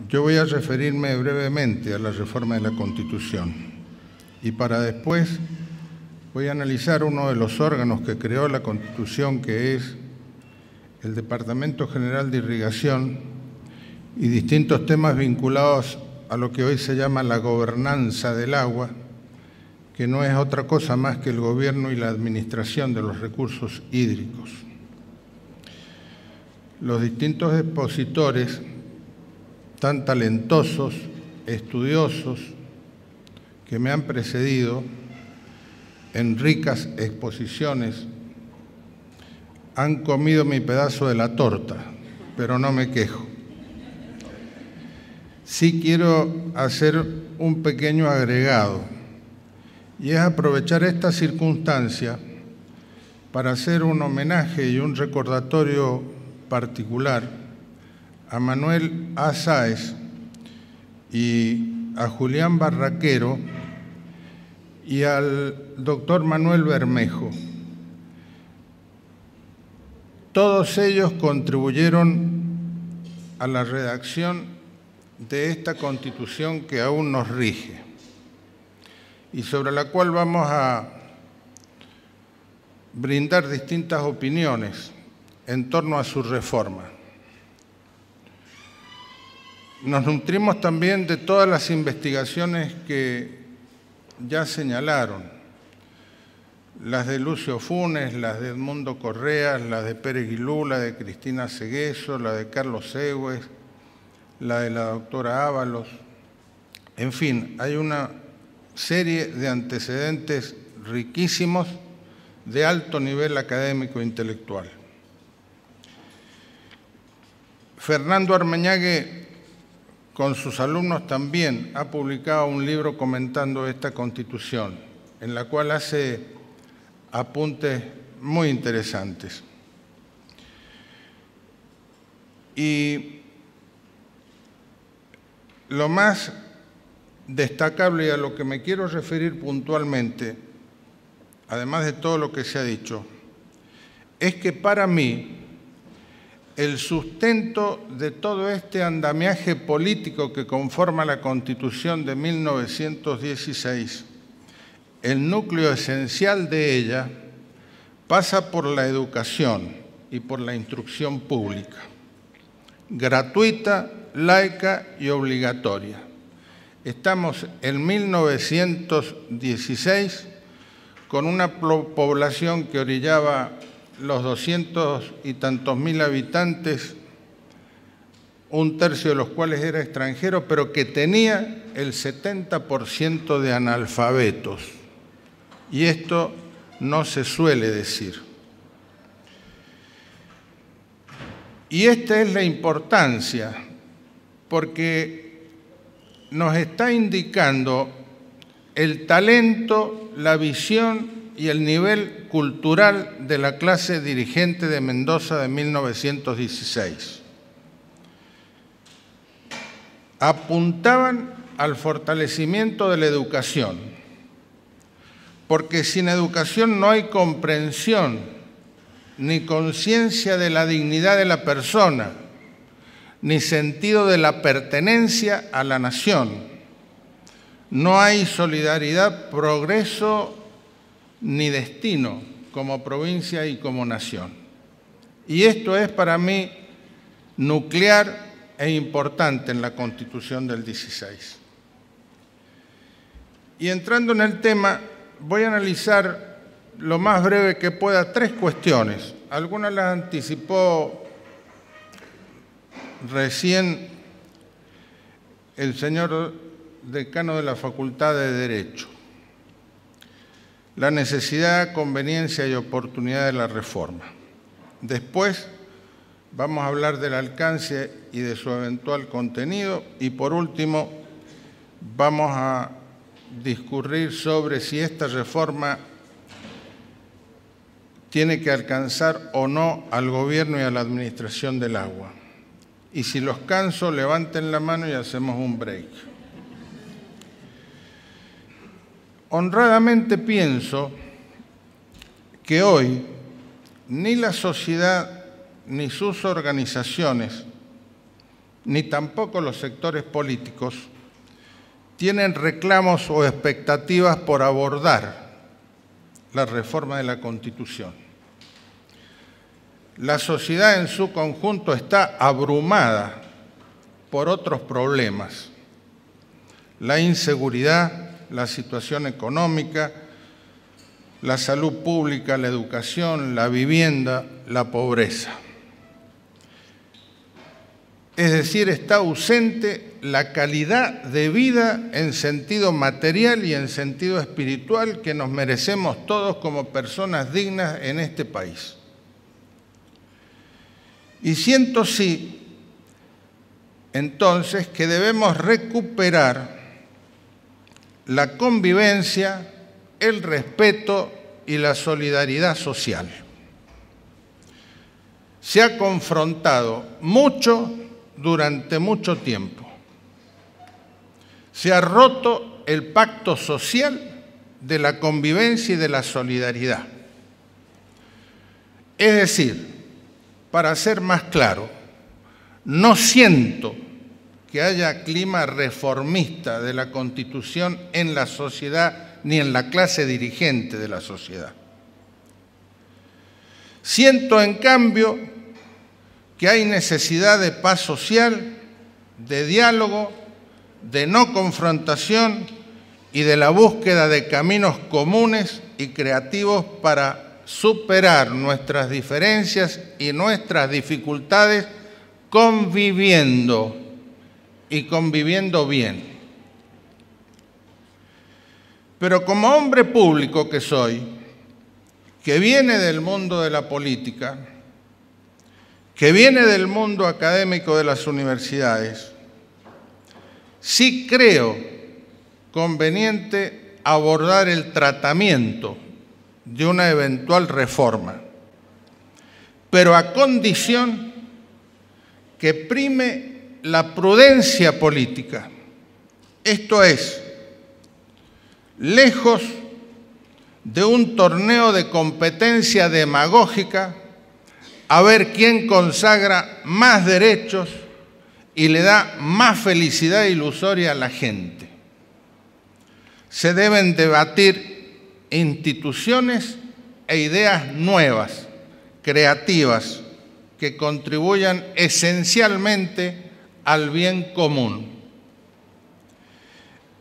Yo voy a referirme brevemente a la reforma de la Constitución y para después voy a analizar uno de los órganos que creó la Constitución, que es el Departamento General de Irrigación, y distintos temas vinculados a lo que hoy se llama la gobernanza del agua, que no es otra cosa más que el gobierno y la administración de los recursos hídricos. Los distintos expositores, tan talentosos, estudiosos, que me han precedido en ricas exposiciones, han comido mi pedazo de la torta, pero no me quejo. Sí quiero hacer un pequeño agregado, y es aprovechar esta circunstancia para hacer un homenaje y un recordatorio particular a Manuel A. Sáez y a Julián Barraquero y al doctor Manuel Bermejo. Todos ellos contribuyeron a la redacción de esta Constitución que aún nos rige y sobre la cual vamos a brindar distintas opiniones en torno a su reforma. Nos nutrimos también de todas las investigaciones que ya señalaron, las de Lucio Funes, las de Edmundo Correas, las de Pérez Guilú, la de Cristina Segueso, la de Carlos Segües, la de la doctora Ábalos. En fin, hay una serie de antecedentes riquísimos de alto nivel académico e intelectual. Fernando Armeñague, con sus alumnos, también ha publicado un libro comentando esta Constitución, en la cual hace apuntes muy interesantes. Y lo más destacable y a lo que me quiero referir puntualmente, además de todo lo que se ha dicho, es que para mí el sustento de todo este andamiaje político que conforma la Constitución de 1916, el núcleo esencial de ella, pasa por la educación y por la instrucción pública, gratuita, laica y obligatoria. Estamos en 1916 con una población que orillaba los 200 y tantos mil habitantes, un tercio de los cuales era extranjero, pero que tenía el 70% de analfabetos. Y esto no se suele decir. Y esta es la importancia, porque nos está indicando el talento, la visión y el nivel cultural de la clase dirigente de Mendoza de 1916. Apuntaban al fortalecimiento de la educación, porque sin educación no hay comprensión ni conciencia de la dignidad de la persona, ni sentido de la pertenencia a la nación. No hay solidaridad, progreso ni destino como provincia y como nación. Y esto es para mí nuclear e importante en la Constitución del 16. Y entrando en el tema, voy a analizar lo más breve que pueda tres cuestiones. Algunas las anticipó recién el señor decano de la Facultad de Derecho. La necesidad, conveniencia y oportunidad de la reforma. Después vamos a hablar del alcance y de su eventual contenido. Y por último, vamos a discurrir sobre si esta reforma tiene que alcanzar o no al gobierno y a la administración del agua. Y si los canso, levanten la mano y hacemos un break. Honradamente pienso que hoy ni la sociedad ni sus organizaciones ni tampoco los sectores políticos tienen reclamos o expectativas por abordar la reforma de la Constitución. La sociedad en su conjunto está abrumada por otros problemas: la inseguridad, la situación económica, la salud pública, la educación, la vivienda, la pobreza. Es decir, está ausente la calidad de vida en sentido material y en sentido espiritual que nos merecemos todos como personas dignas en este país. Y siento sí, entonces, que debemos recuperar la convivencia, el respeto y la solidaridad social. Se ha confrontado mucho durante mucho tiempo. Se ha roto el pacto social de la convivencia y de la solidaridad. Es decir, para ser más claro, no siento que haya clima reformista de la Constitución en la sociedad ni en la clase dirigente de la sociedad. Siento, en cambio, que hay necesidad de paz social, de diálogo, de no confrontación y de la búsqueda de caminos comunes y creativos para superar nuestras diferencias y nuestras dificultades conviviendo y conviviendo bien. Pero como hombre público que soy, que viene del mundo de la política, que viene del mundo académico de las universidades, sí creo conveniente abordar el tratamiento de una eventual reforma, pero a condición que prime la prudencia política. Esto es, lejos de un torneo de competencia demagógica, a ver quién consagra más derechos y le da más felicidad ilusoria a la gente. Se deben debatir instituciones e ideas nuevas, creativas, que contribuyan esencialmente al bien común.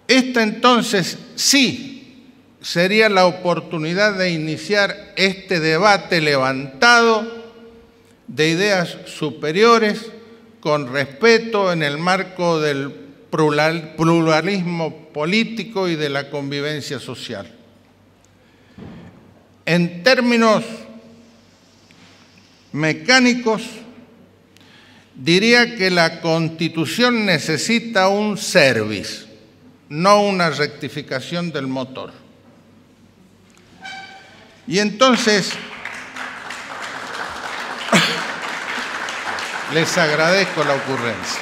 Esta entonces sí sería la oportunidad de iniciar este debate levantado de ideas superiores, con respeto en el marco del pluralismo político y de la convivencia social. En términos mecánicos, diría que la Constitución necesita un service, no una rectificación del motor. Y entonces, les agradezco la ocurrencia.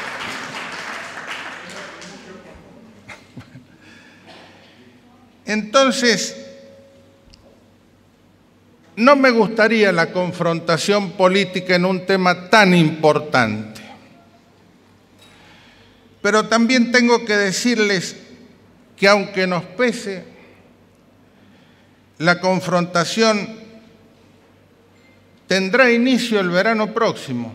Entonces, no me gustaría la confrontación política en un tema tan importante. Pero también tengo que decirles que aunque nos pese, la confrontación tendrá inicio el verano próximo,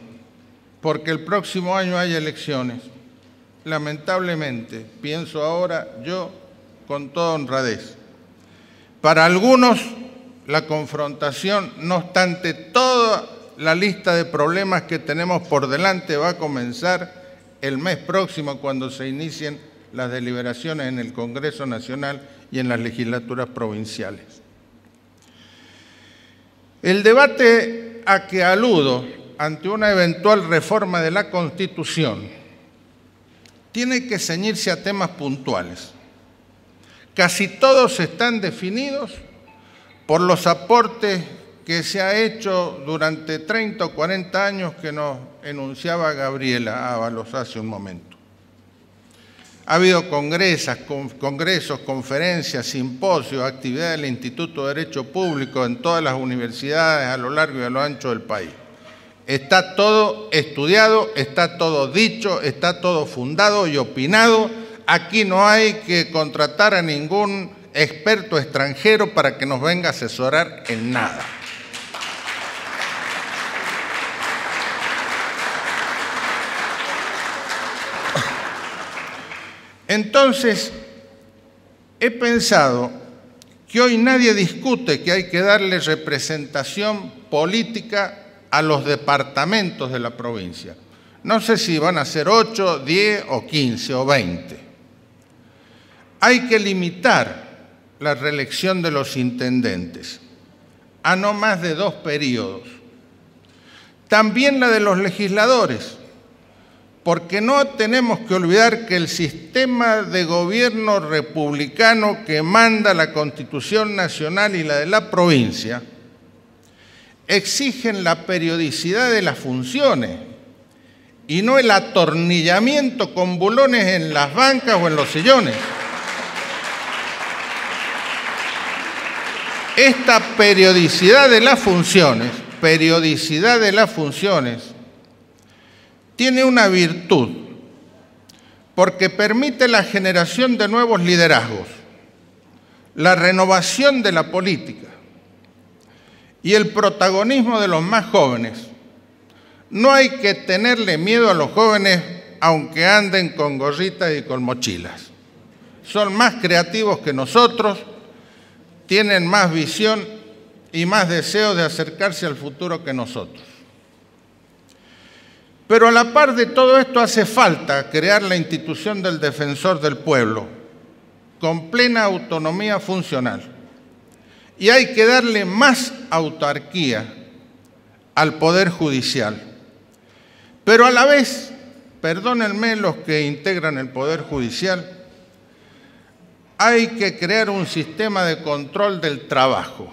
porque el próximo año hay elecciones. Lamentablemente, pienso ahora yo con toda honradez. Para algunos, la confrontación, no obstante toda la lista de problemas que tenemos por delante, va a comenzar el mes próximo, cuando se inicien las deliberaciones en el Congreso Nacional y en las legislaturas provinciales. El debate a que aludo ante una eventual reforma de la Constitución tiene que ceñirse a temas puntuales. Casi todos están definidos por los aportes que se ha hecho durante 30 o 40 años que nos enunciaba Gabriela Ábalos hace un momento. Ha habido congresos, conferencias, simposios, actividades del Instituto de Derecho Público en todas las universidades a lo largo y a lo ancho del país. Está todo estudiado, está todo dicho, está todo fundado y opinado. Aquí no hay que contratar a ningún experto extranjero para que nos venga a asesorar en nada. Entonces, he pensado que hoy nadie discute que hay que darle representación política a los departamentos de la provincia. No sé si van a ser 8, 10 o 15 o 20. Hay que limitar la reelección de los intendentes a no más de 2 periodos. También la de los legisladores, porque no tenemos que olvidar que el sistema de gobierno republicano que manda la Constitución Nacional y la de la provincia exigen la periodicidad de las funciones y no el atornillamiento con bulones en las bancas o en los sillones. Esta periodicidad de las funciones, tiene una virtud, porque permite la generación de nuevos liderazgos, la renovación de la política y el protagonismo de los más jóvenes. No hay que tenerle miedo a los jóvenes aunque anden con gorritas y con mochilas. Son más creativos que nosotros, tienen más visión y más deseo de acercarse al futuro que nosotros. Pero a la par de todo esto hace falta crear la institución del Defensor del Pueblo, con plena autonomía funcional. Y hay que darle más autarquía al Poder Judicial. Pero a la vez, perdónenme los que integran el Poder Judicial, hay que crear un sistema de control del trabajo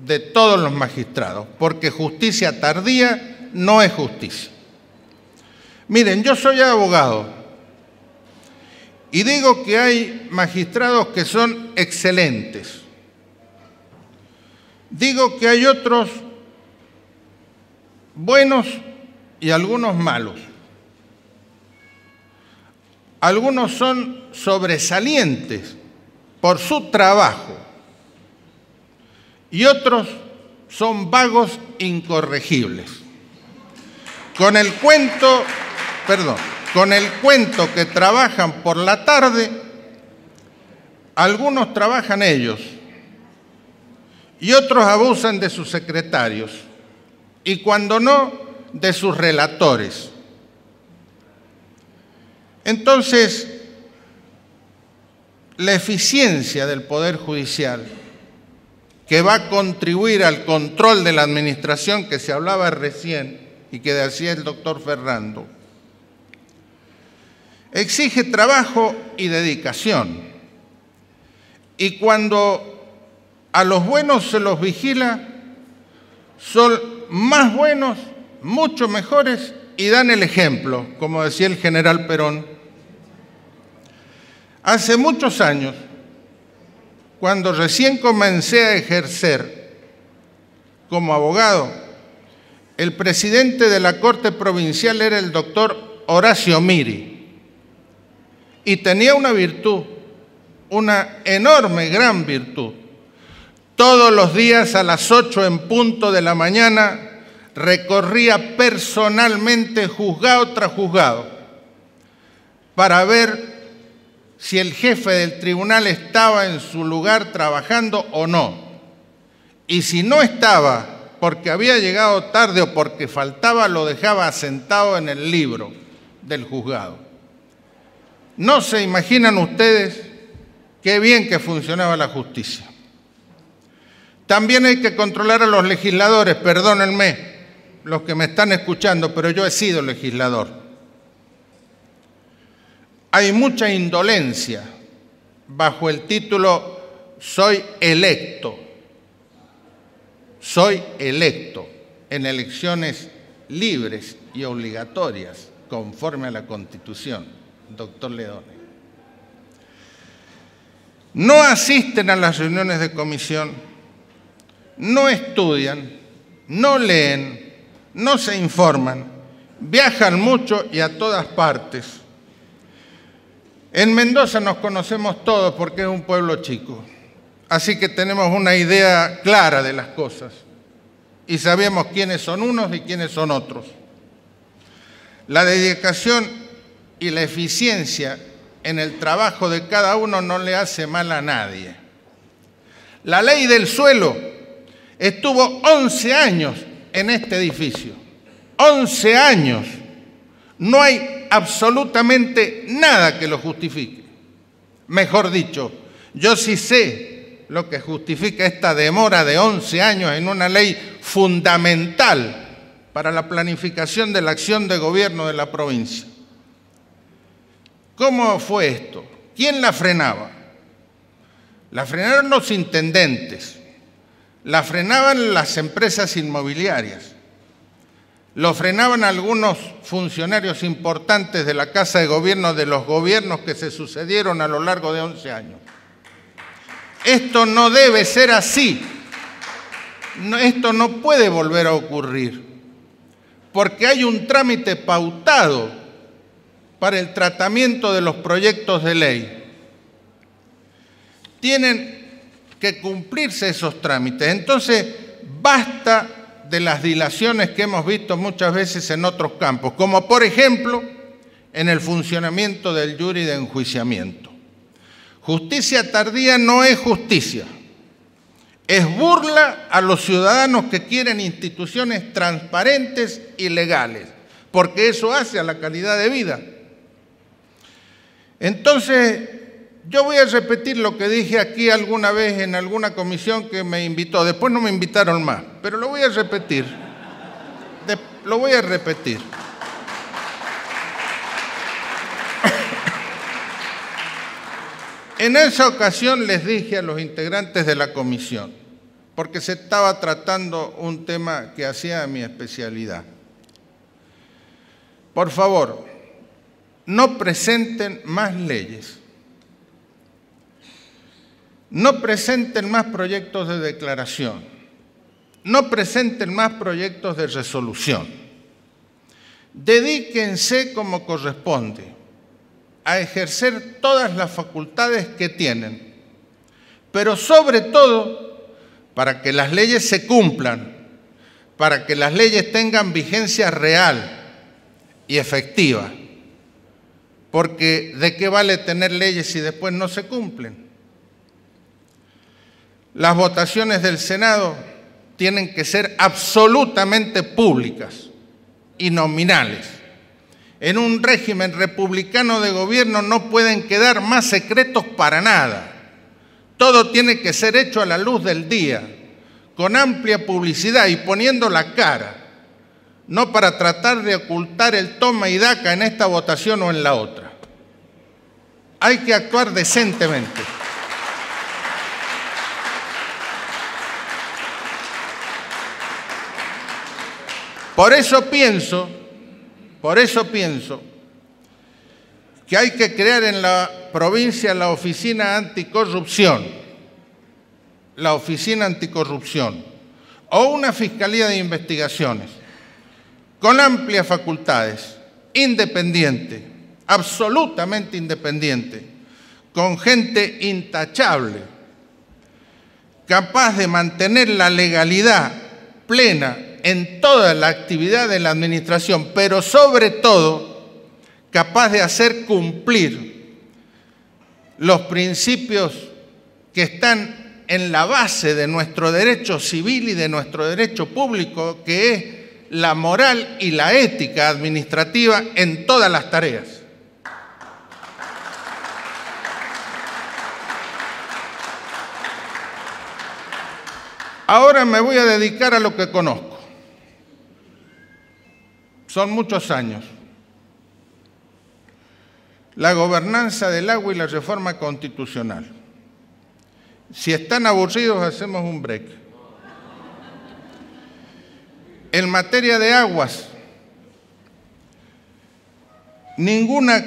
de todos los magistrados, porque justicia tardía no es justicia. Miren, yo soy abogado y digo que hay magistrados que son excelentes. Digo que hay otros buenos y algunos malos. Algunos son sobresalientes por su trabajo y otros son vagos incorregibles. Con el cuento que trabajan por la tarde, algunos trabajan ellos y otros abusan de sus secretarios y cuando no, de sus relatores. Entonces, la eficiencia del Poder Judicial, que va a contribuir al control de la administración que se hablaba recién y que decía el doctor Ferrando, exige trabajo y dedicación. Y cuando a los buenos se los vigila, son más buenos, mucho mejores y dan el ejemplo, como decía el general Perón. Hace muchos años, cuando recién comencé a ejercer como abogado, el presidente de la Corte Provincial era el doctor Horacio Miri y tenía una virtud, una enorme, gran virtud. Todos los días a las 8 en punto de la mañana recorría personalmente juzgado tras juzgado para ver si el jefe del tribunal estaba en su lugar trabajando o no. Y si no estaba, porque había llegado tarde o porque faltaba, lo dejaba sentado en el libro del juzgado. No se imaginan ustedes qué bien que funcionaba la justicia. También hay que controlar a los legisladores, perdónenme los que me están escuchando, pero yo he sido legislador. Hay mucha indolencia bajo el título "soy electo". Soy electo en elecciones libres y obligatorias conforme a la Constitución, doctor Leone. No asisten a las reuniones de comisión, no estudian, no leen, no se informan, viajan mucho y a todas partes. En Mendoza nos conocemos todos porque es un pueblo chico, así que tenemos una idea clara de las cosas y sabemos quiénes son unos y quiénes son otros. La dedicación y la eficiencia en el trabajo de cada uno no le hace mal a nadie. La ley del suelo estuvo 11 años en este edificio. 11 años. No hay absolutamente nada que lo justifique. Mejor dicho, yo sí sé lo que justifica esta demora de 11 años en una ley fundamental para la planificación de la acción de gobierno de la provincia. ¿Cómo fue esto? ¿Quién la frenaba? La frenaron los intendentes, la frenaban las empresas inmobiliarias, lo frenaban algunos funcionarios importantes de la Casa de Gobierno de los gobiernos que se sucedieron a lo largo de 11 años. Esto no debe ser así. Esto no puede volver a ocurrir, porque hay un trámite pautado para el tratamiento de los proyectos de ley. Tienen que cumplirse esos trámites. Entonces, basta de las dilaciones que hemos visto muchas veces en otros campos, como por ejemplo en el funcionamiento del jury de enjuiciamiento. Justicia tardía no es justicia, es burla a los ciudadanos que quieren instituciones transparentes y legales, porque eso hace a la calidad de vida. Entonces, yo voy a repetir lo que dije aquí alguna vez en alguna comisión que me invitó. Después no me invitaron más, pero lo voy a repetir. Lo voy a repetir. En esa ocasión les dije a los integrantes de la comisión, porque se estaba tratando un tema que hacía mi especialidad. Por favor, no presenten más leyes. No presenten más proyectos de declaración, no presenten más proyectos de resolución. Dedíquense como corresponde a ejercer todas las facultades que tienen, pero sobre todo para que las leyes se cumplan, para que las leyes tengan vigencia real y efectiva, porque ¿de qué vale tener leyes si después no se cumplen? Las votaciones del Senado tienen que ser absolutamente públicas y nominales. En un régimen republicano de gobierno no pueden quedar más secretos para nada. Todo tiene que ser hecho a la luz del día, con amplia publicidad y poniendo la cara, no para tratar de ocultar el toma y daca en esta votación o en la otra. Hay que actuar decentemente. Por eso pienso que hay que crear en la provincia la Oficina Anticorrupción, o una Fiscalía de Investigaciones, con amplias facultades, independiente, absolutamente independiente, con gente intachable, capaz de mantener la legalidad plena en toda la actividad de la administración, pero sobre todo capaz de hacer cumplir los principios que están en la base de nuestro derecho civil y de nuestro derecho público, que es la moral y la ética administrativa en todas las tareas. Ahora me voy a dedicar a lo que conozco. Son muchos años. La gobernanza del agua y la reforma constitucional. Si están aburridos, hacemos un break. En materia de aguas, ninguna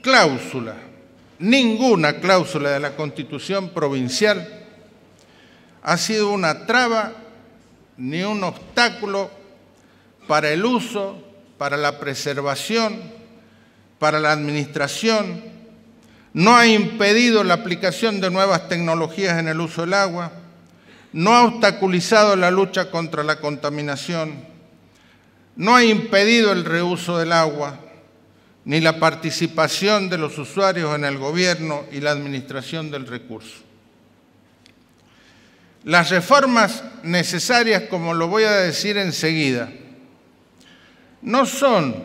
cláusula de la Constitución provincial ha sido una traba ni un obstáculo para el uso, para la preservación, para la administración. No ha impedido la aplicación de nuevas tecnologías en el uso del agua. No ha obstaculizado la lucha contra la contaminación. No ha impedido el reuso del agua, ni la participación de los usuarios en el gobierno y la administración del recurso. Las reformas necesarias, como lo voy a decir enseguida, no son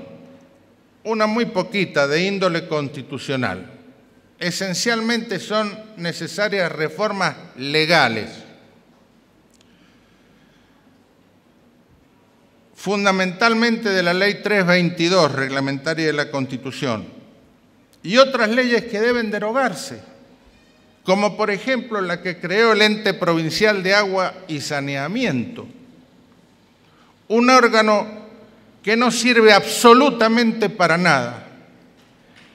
una muy poquita de índole constitucional. Esencialmente son necesarias reformas legales, fundamentalmente de la Ley 322, reglamentaria de la Constitución, y otras leyes que deben derogarse, como por ejemplo la que creó el Ente Provincial de Agua y Saneamiento, un órgano que no sirve absolutamente para nada,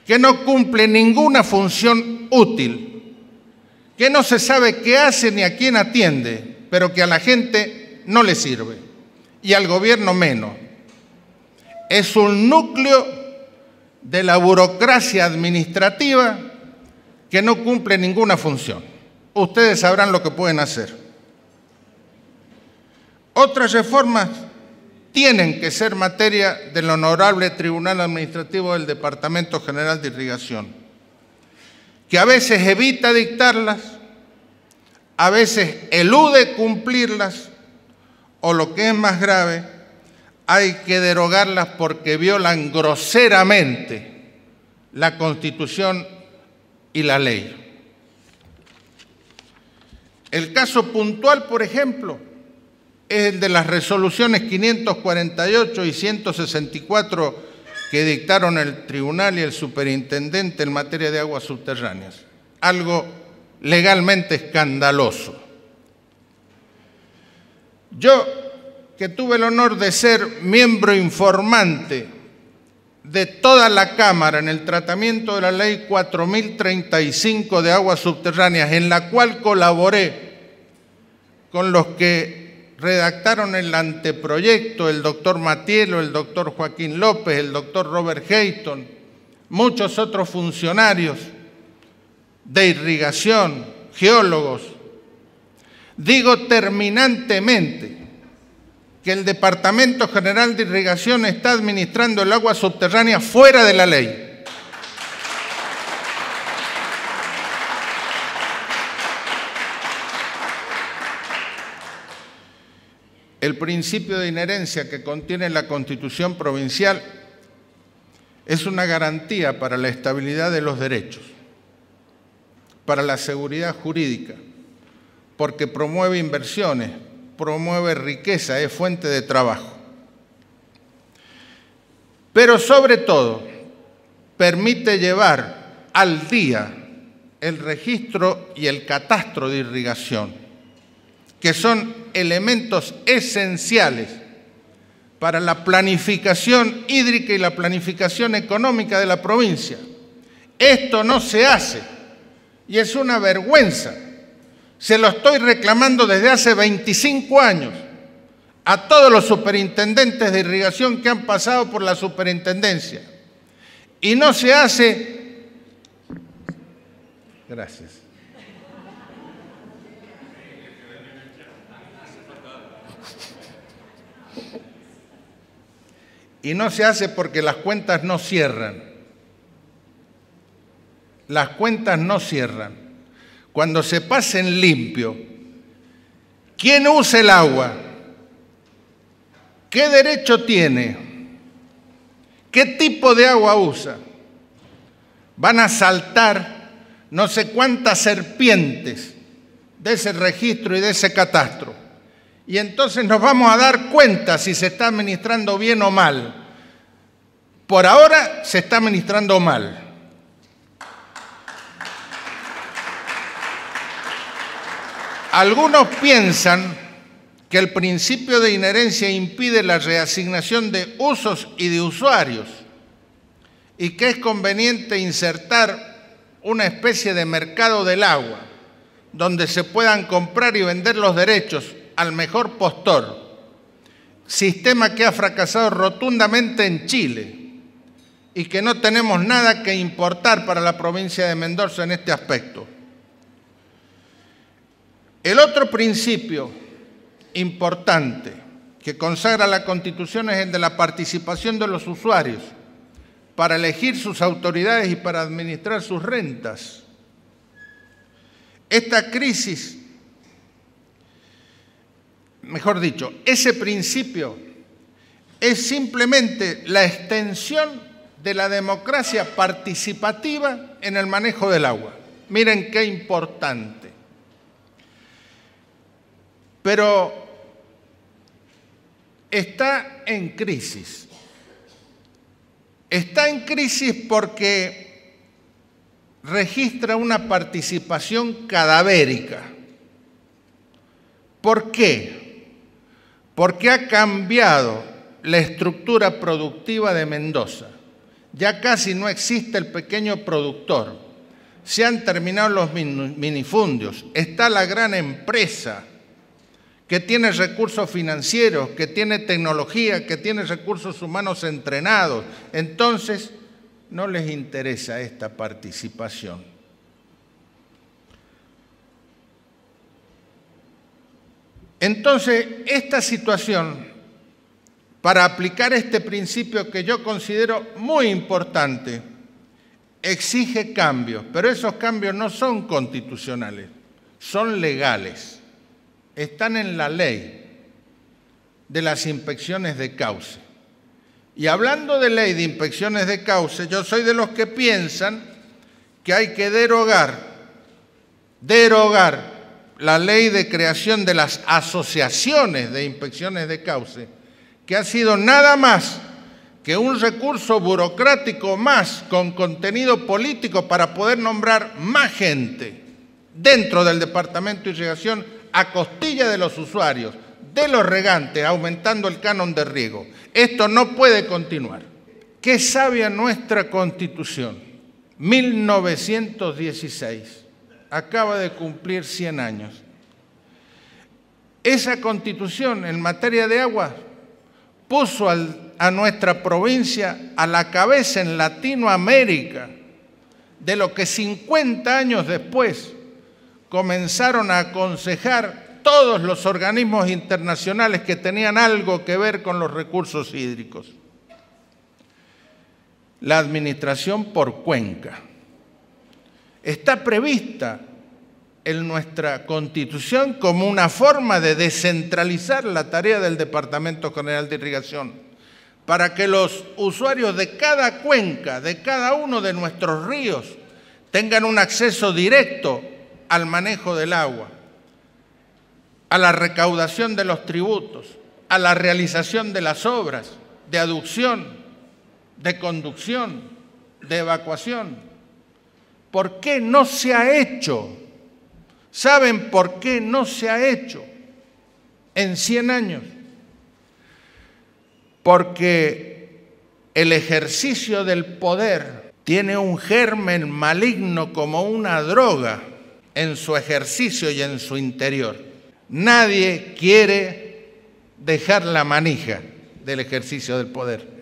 que no cumple ninguna función útil, que no se sabe qué hace ni a quién atiende, pero que a la gente no le sirve y al gobierno menos. Es un núcleo de la burocracia administrativa que no cumple ninguna función. Ustedes sabrán lo que pueden hacer. Otras reformas tienen que ser materia del Honorable Tribunal Administrativo del Departamento General de Irrigación, que a veces evita dictarlas, a veces elude cumplirlas, o lo que es más grave, hay que derogarlas porque violan groseramente la Constitución y la ley. El caso puntual, por ejemplo, es el de las resoluciones 548 y 164 que dictaron el tribunal y el superintendente en materia de aguas subterráneas. Algo legalmente escandaloso. Yo, que tuve el honor de ser miembro informante de toda la Cámara en el tratamiento de la Ley 4035 de aguas subterráneas, en la cual colaboré con los que redactaron el anteproyecto, el doctor Matielo, el doctor Joaquín López, el doctor Robert Hayton, muchos otros funcionarios de irrigación, geólogos. Digo terminantemente que el Departamento General de Irrigación está administrando el agua subterránea fuera de la ley. El principio de inherencia que contiene la Constitución provincial es una garantía para la estabilidad de los derechos, para la seguridad jurídica, porque promueve inversiones, promueve riqueza, es fuente de trabajo. Pero sobre todo, permite llevar al día el registro y el catastro de irrigación, que son elementos esenciales para la planificación hídrica y la planificación económica de la provincia. Esto no se hace y es una vergüenza. Se lo estoy reclamando desde hace 25 años a todos los superintendentes de irrigación que han pasado por la superintendencia. Y no se hace... Gracias. Y no se hace porque las cuentas no cierran. Las cuentas no cierran. Cuando se pasen limpio, ¿quién usa el agua? ¿Qué derecho tiene? ¿Qué tipo de agua usa? Van a saltar no sé cuántas serpientes de ese registro y de ese catastro. Y entonces nos vamos a dar cuenta si se está administrando bien o mal. Por ahora se está administrando mal. Algunos piensan que el principio de inherencia impide la reasignación de usos y de usuarios y que es conveniente insertar una especie de mercado del agua donde se puedan comprar y vender los derechos al mejor postor sistema que ha fracasado rotundamente en Chile y que no tenemos nada que importar para la provincia de Mendoza en este aspecto. El otro principio importante que consagra la Constitución es el de la participación de los usuarios para elegir sus autoridades y para administrar sus rentas. Esta crisis, mejor dicho, ese principio es simplemente la extensión de la democracia participativa en el manejo del agua. Miren qué importante. Pero está en crisis. Está en crisis porque registra una participación cadavérica. ¿Por qué? Porque ha cambiado la estructura productiva de Mendoza. Ya casi no existe el pequeño productor. Se han terminado los minifundios. Está la gran empresa que tiene recursos financieros, que tiene tecnología, que tiene recursos humanos entrenados. Entonces, no les interesa esta participación. Entonces, esta situación, para aplicar este principio que yo considero muy importante, exige cambios, pero esos cambios no son constitucionales, son legales. Están en la ley de las inspecciones de cauce. Y hablando de ley de inspecciones de cauce, yo soy de los que piensan que hay que derogar la ley de creación de las asociaciones de inspecciones de cauce, que ha sido nada más que un recurso burocrático más con contenido político para poder nombrar más gente dentro del Departamento de Irrigación a costilla de los usuarios, de los regantes, aumentando el canon de riego. Esto no puede continuar. Qué sabia nuestra Constitución. 1916. Acaba de cumplir 100 años. Esa Constitución en materia de agua puso a nuestra provincia a la cabeza en Latinoamérica de lo que 50 años después comenzaron a aconsejar todos los organismos internacionales que tenían algo que ver con los recursos hídricos. La administración por cuenca está prevista en nuestra Constitución como una forma de descentralizar la tarea del Departamento General de Irrigación, para que los usuarios de cada cuenca, de cada uno de nuestros ríos, tengan un acceso directo al manejo del agua, a la recaudación de los tributos, a la realización de las obras de aducción, de conducción, de evacuación. ¿Por qué no se ha hecho? ¿Saben por qué no se ha hecho en 100 años? Porque el ejercicio del poder tiene un germen maligno como una droga en su ejercicio y en su interior. Nadie quiere dejar la manija del ejercicio del poder.